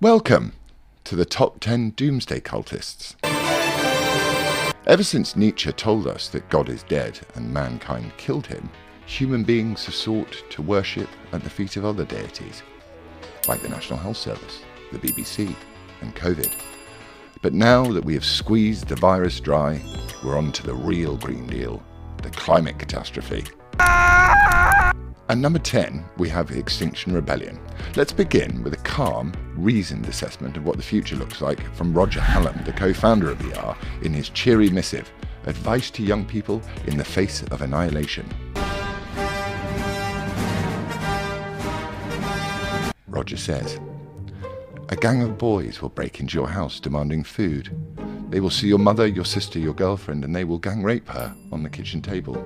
Welcome to the top 10 Doomsday Cultists. Ever since Nietzsche told us that God is dead and mankind killed him, human beings have sought to worship at the feet of other deities, like the National Health Service, the BBC, and COVID. But now that we have squeezed the virus dry, we're on to the real Green Deal, the climate catastrophe. At number 10, we have Extinction Rebellion. Let's begin with a calm, reasoned assessment of what the future looks like from Roger Hallam, the co-founder of ER, in his cheery missive, Advice to Young People in the Face of Annihilation. Roger says, "A gang of boys will break into your house demanding food. They will see your mother, your sister, your girlfriend, and they will gang rape her on the kitchen table.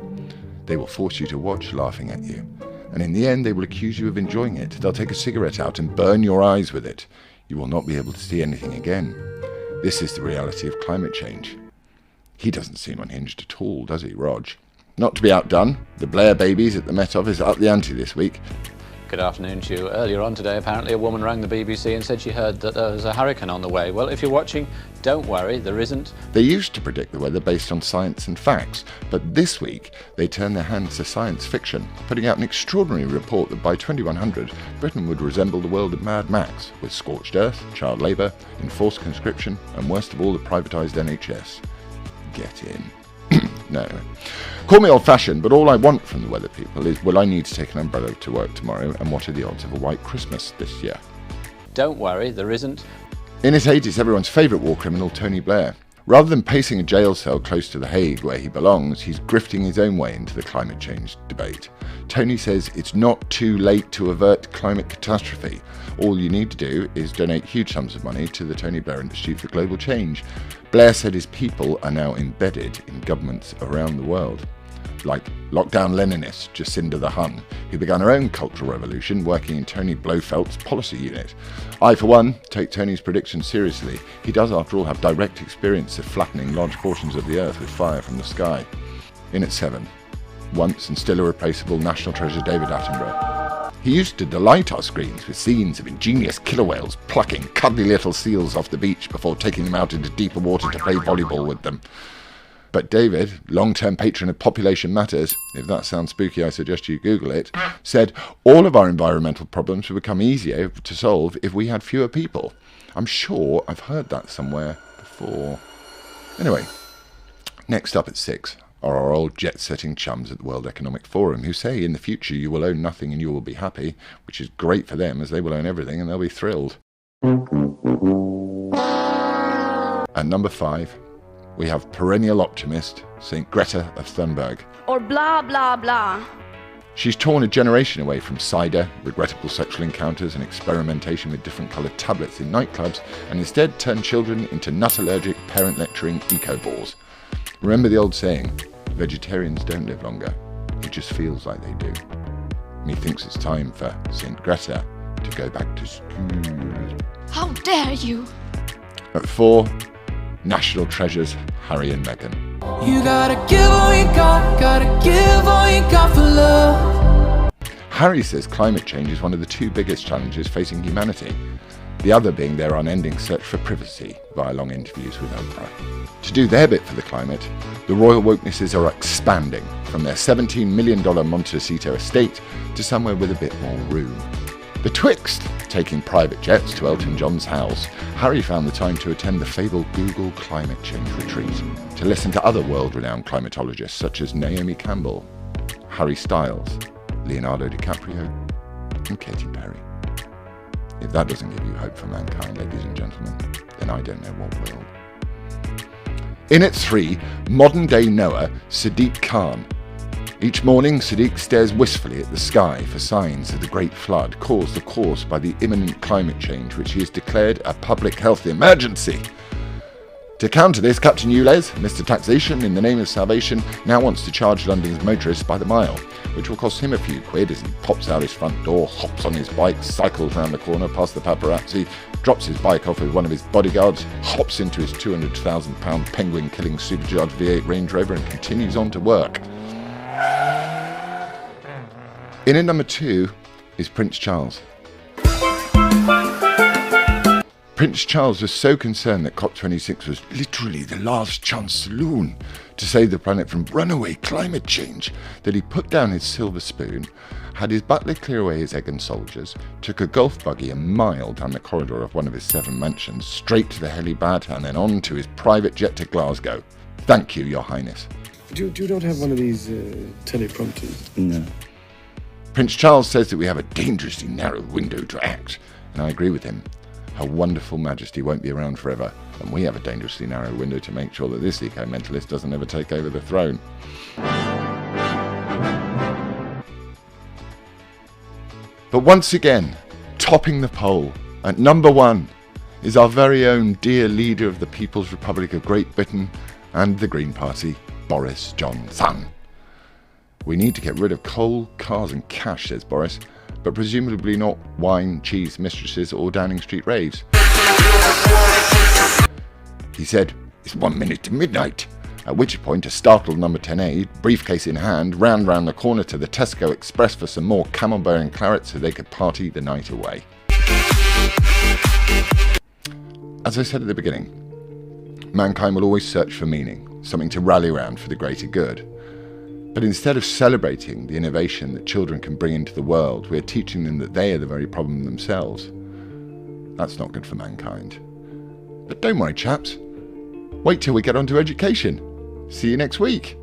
They will force you to watch, laughing at you. And in the end, they will accuse you of enjoying it. They'll take a cigarette out and burn your eyes with it. You will not be able to see anything again. This is the reality of climate change." He doesn't seem unhinged at all, does he, Rog? Not to be outdone, the Blair babies at the Met Office are up the ante this week. Good afternoon to you. Earlier on today, apparently a woman rang the BBC and said she heard that there was a hurricane on the way. Well, if you're watching, don't worry, there isn't. They used to predict the weather based on science and facts, but this week they turned their hands to science fiction, putting out an extraordinary report that by 2100, Britain would resemble the world of Mad Max, with scorched earth, child labour, enforced conscription, and worst of all, the privatised NHS. Get in. No. Call me old-fashioned, but all I want from the weather people is, will I need to take an umbrella to work tomorrow, and what are the odds of a white Christmas this year? Don't worry, there isn't. In his 80s, everyone's favourite war criminal, Tony Blair. Rather than pacing a jail cell close to The Hague where he belongs, he's grifting his own way into the climate change debate. Tony says it's not too late to avert climate catastrophe. All you need to do is donate huge sums of money to the Tony Blair Institute for Global Change. Blair said his people are now embedded in governments around the world, like lockdown Leninist Jacinda the Hun, who began her own cultural revolution working in Tony Blofeld's policy unit. I, for one, take Tony's predictions seriously. He does, after all, have direct experience of flattening large portions of the earth with fire from the sky. In at 7, once and still irreplaceable national treasure David Attenborough. He used to delight our screens with scenes of ingenious killer whales plucking cuddly little seals off the beach before taking them out into deeper water to play volleyball with them. But David, long-term patron of Population Matters, if that sounds spooky I suggest you Google it, said all of our environmental problems would become easier to solve if we had fewer people. I'm sure I've heard that somewhere before. Anyway, next up at 6 are our old jet-setting chums at the World Economic Forum, who say in the future you will own nothing and you will be happy, which is great for them as they will own everything and they'll be thrilled. At number 5, we have perennial optimist, St. Greta of Thunberg. Or blah, blah, blah. She's torn a generation away from cider, regrettable sexual encounters and experimentation with different coloured tablets in nightclubs, and instead turned children into nut-allergic, parent-lecturing eco-balls. Remember the old saying, vegetarians don't live longer, it just feels like they do. Methinks it's time for St. Greta to go back to school. How dare you? At 4, national treasures Harry and Meghan. You gotta give all you gotta give all you got for love. Harry says climate change is one of the 2 biggest challenges facing humanity, the other being their unending search for privacy via long interviews with Oprah. To do their bit for the climate, the royal wokenesses are expanding from their $17 million Montecito estate to somewhere with a bit more room. Betwixt taking private jets to Elton John's house, Harry found the time to attend the fabled Google Climate Change Retreat, to listen to other world-renowned climatologists such as Naomi Campbell, Harry Styles, Leonardo DiCaprio, and Katy Perry. If that doesn't give you hope for mankind, ladies and gentlemen, then I don't know what will. In at 3, modern-day Noah, Sadiq Khan. Each morning, Sadiq stares wistfully at the sky for signs of the Great Flood caused, of course, by the imminent climate change, which he has declared a public health emergency. To counter this, Captain Ulez, Mr. Taxation in the name of salvation, now wants to charge London's motorists by the mile, which will cost him a few quid as he pops out his front door, hops on his bike, cycles round the corner past the paparazzi, drops his bike off with one of his bodyguards, hops into his £200,000 penguin-killing supercharged V8 Range Rover and continues on to work. In at number 2 is Prince Charles. Prince Charles was so concerned that COP26 was literally the last chance saloon to save the planet from runaway climate change that he put down his silver spoon, had his butler clear away his egg and soldiers, took a golf buggy a mile down the corridor of one of his 7 mansions, straight to the helipad and then on to his private jet to Glasgow. Thank you, Your Highness. You don't have one of these teleprompters? No. Prince Charles says that we have a dangerously narrow window to act, and I agree with him. Her wonderful Majesty won't be around forever, and we have a dangerously narrow window to make sure that this eco-mentalist doesn't ever take over the throne. But once again, topping the poll, at number 1, is our very own dear leader of the People's Republic of Great Britain and the Green Party, Boris Johnson. We need to get rid of coal, cars and cash, says Boris, but presumably not wine, cheese, mistresses or Downing Street raves. He said, "It's 1 minute to midnight," at which point a startled number 10A, briefcase in hand, ran round the corner to the Tesco Express for some more camembert and claret so they could party the night away. As I said at the beginning, mankind will always search for meaning, something to rally around for the greater good. But instead of celebrating the innovation that children can bring into the world, we're teaching them that they are the very problem themselves. That's not good for mankind. But don't worry, chaps. Wait till we get on to education. See you next week.